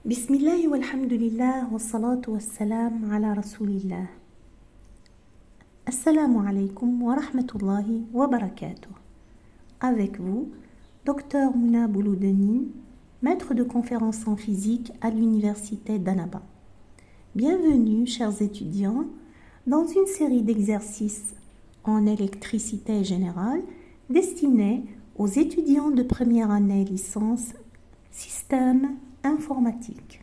بسم الله والحمد لله والصلاة والسلام على رسول الله. Assalamu alaikum wa rahmatullahi wa barakatuh. Avec vous, Dr Mouna Bouloudenine, maître de conférences en physique à l'université d'Annaba. Bienvenue, chers étudiants, dans une série d'exercices en électricité générale destinés aux étudiants de première année licence système informatique.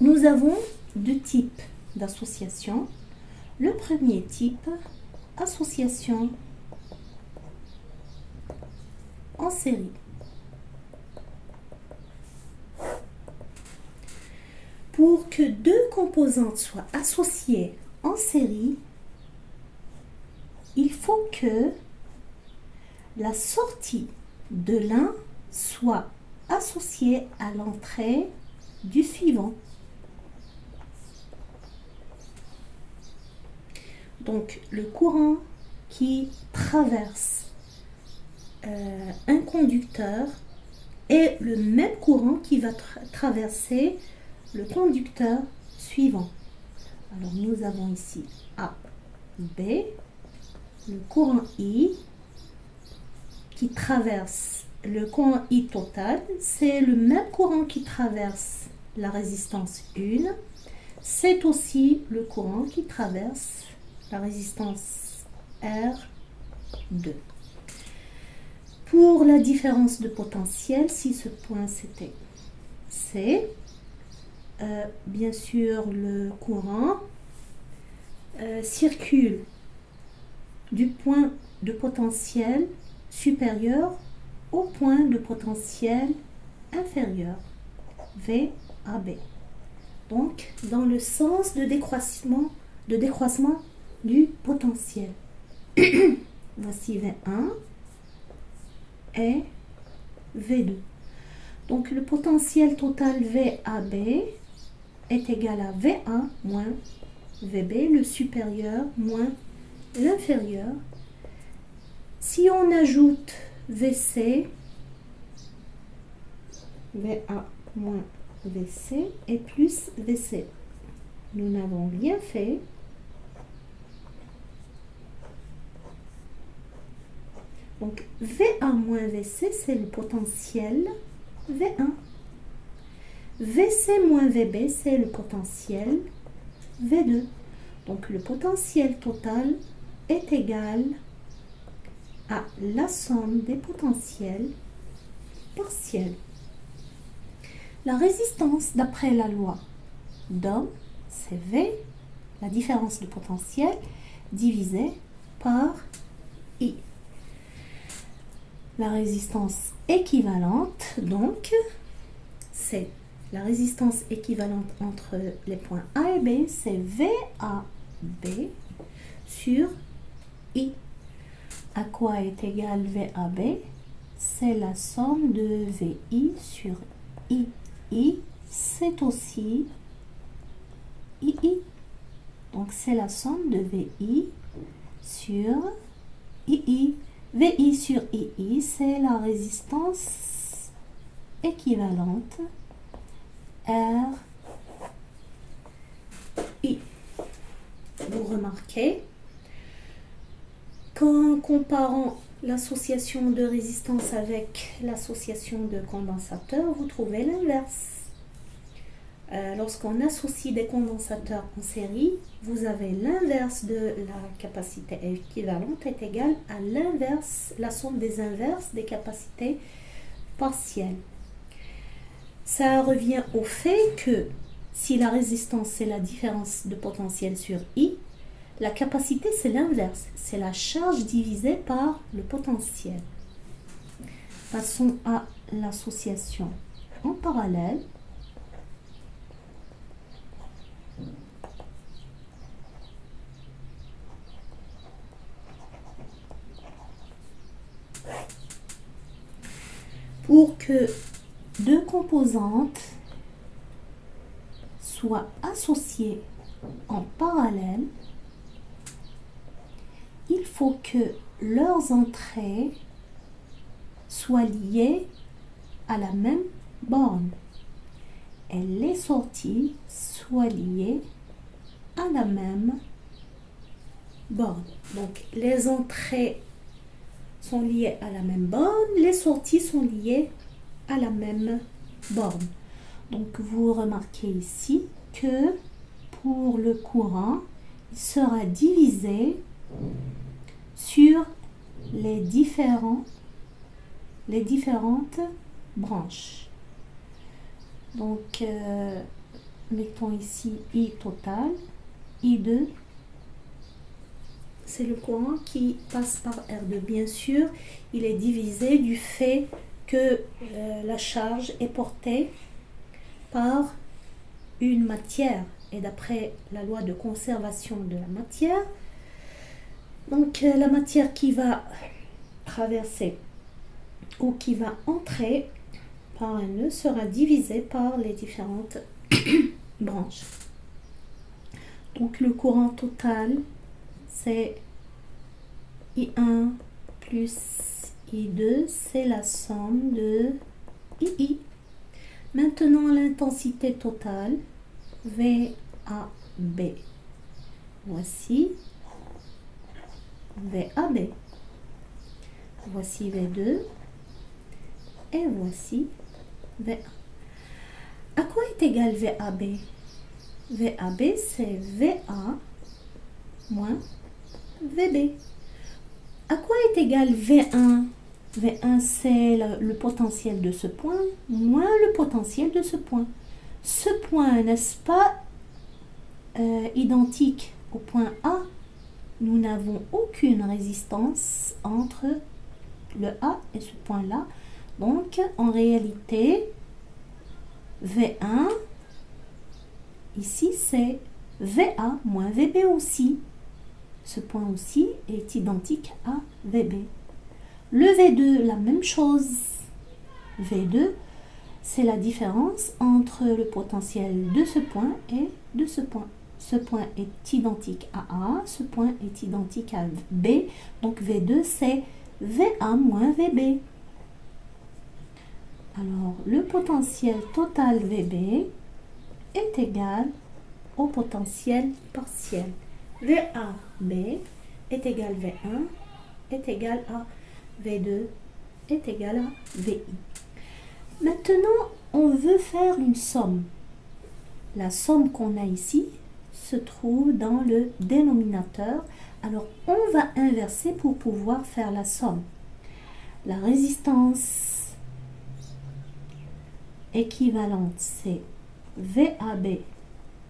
Nous avons deux types d'associations. Le premier type, association en série. Pour que deux composantes soient associées en série, il faut que la sortie de l'un soit associée à l'entrée du suivant. Donc, le courant qui traverse un conducteur est le même courant qui va traverser le conducteur suivant. Alors, nous avons ici A, B, le courant I qui traverse le courant I total, c'est le même courant qui traverse la résistance 1, c'est aussi le courant qui traverse la résistance R2. Pour la différence de potentiel, si ce point c'était C, bien sûr le courant circule du point de potentiel supérieur au point de potentiel inférieur, VAB. Donc, dans le sens de décroissement du potentiel. Voici V1 et V2. Donc, le potentiel total VAB est égal à V1 moins VB, le supérieur moins l'inférieur. Si on ajoute VC, VA moins VC et plus VC. Nous n'avons rien fait. Donc, VA moins VC, c'est le potentiel V1. VC moins VB, c'est le potentiel V2. Donc, le potentiel total est égal à la somme des potentiels partiels. La résistance, d'après la loi d'Ohm, c'est V, la différence de potentiel, divisé par I. La résistance équivalente, donc, c'est la résistance équivalente entre les points A et B, c'est VAB sur I. À quoi est égal VAB? C'est la somme de VI sur I. I, c'est aussi II. Donc, c'est la somme de VI sur II. VI sur II, c'est la résistance équivalente RI. Vous remarquez qu'en comparant l'association de résistance avec l'association de condensateur, vous trouvez l'inverse. Lorsqu'on associe des condensateurs en série, vous avez l'inverse de la capacité équivalente est égale à l'inverse, la somme des inverses des capacités partielles. Ça revient au fait que si la résistance c'est la différence de potentiel sur I, la capacité, c'est l'inverse, c'est la charge divisée par le potentiel. Passons à l'association en parallèle. Pour que deux composantes soient associées en parallèle, il faut que leurs entrées soient liées à la même borne. et les sorties soient liées à la même borne. Donc, les entrées sont liées à la même borne, les sorties sont liées à la même borne. Donc, vous remarquez ici que pour le courant, il sera divisé sur les différentes branches. Donc, mettons ici I total, I2, c'est le courant qui passe par R2. Bien sûr, il est divisé du fait que la charge est portée par une matière. Et d'après la loi de conservation de la matière, donc la matière qui va traverser ou qui va entrer par un nœud sera divisée par les différentes branches. Donc le courant total, c'est I1 plus I2, c'est la somme de II. Maintenant, l'intensité totale, VAB. Voici VAB. Voici V2. Et voici V1. À quoi est égal VAB? VAB, c'est VA moins VB. À quoi est égal V1? V1, c'est le potentiel de ce point moins le potentiel de ce point. Ce point, n'est-ce pas identique au point A? Nous n'avons aucune résistance entre le A et ce point-là. Donc, en réalité, V1, ici, c'est VA moins VB aussi. Ce point aussi est identique à VB. Le V2, la même chose. V2, c'est la différence entre le potentiel de ce point et de ce point. Ce point est identique à A, ce point est identique à B. Donc V2, c'est VA moins VB. Alors, le potentiel total VB est égal au potentiel partiel. VAB est égal à V1, est égal à V2, est égal à VI. Maintenant, on veut faire une somme. La somme qu'on a ici se trouve dans le dénominateur. Alors, on va inverser pour pouvoir faire la somme. La résistance équivalente, c'est VAB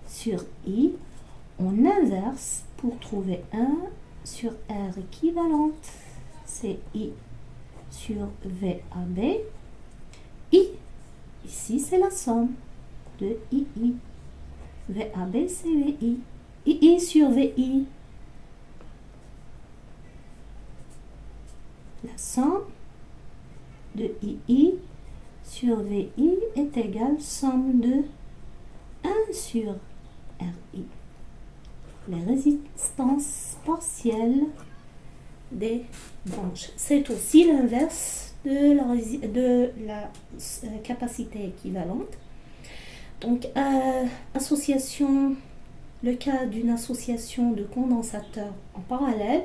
sur I. On inverse pour trouver 1 sur R équivalente. C'est I sur VAB. I, ici, c'est la somme de II. VAB, c'est VI. II sur VI. La somme de II sur VI est égale somme de 1 sur RI. Les résistances partielles des branches. C'est aussi l'inverse de la capacité équivalente. Donc, association, le cas d'une association de condensateurs en parallèle,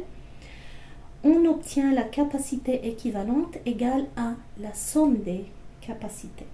on obtient la capacité équivalente égale à la somme des capacités.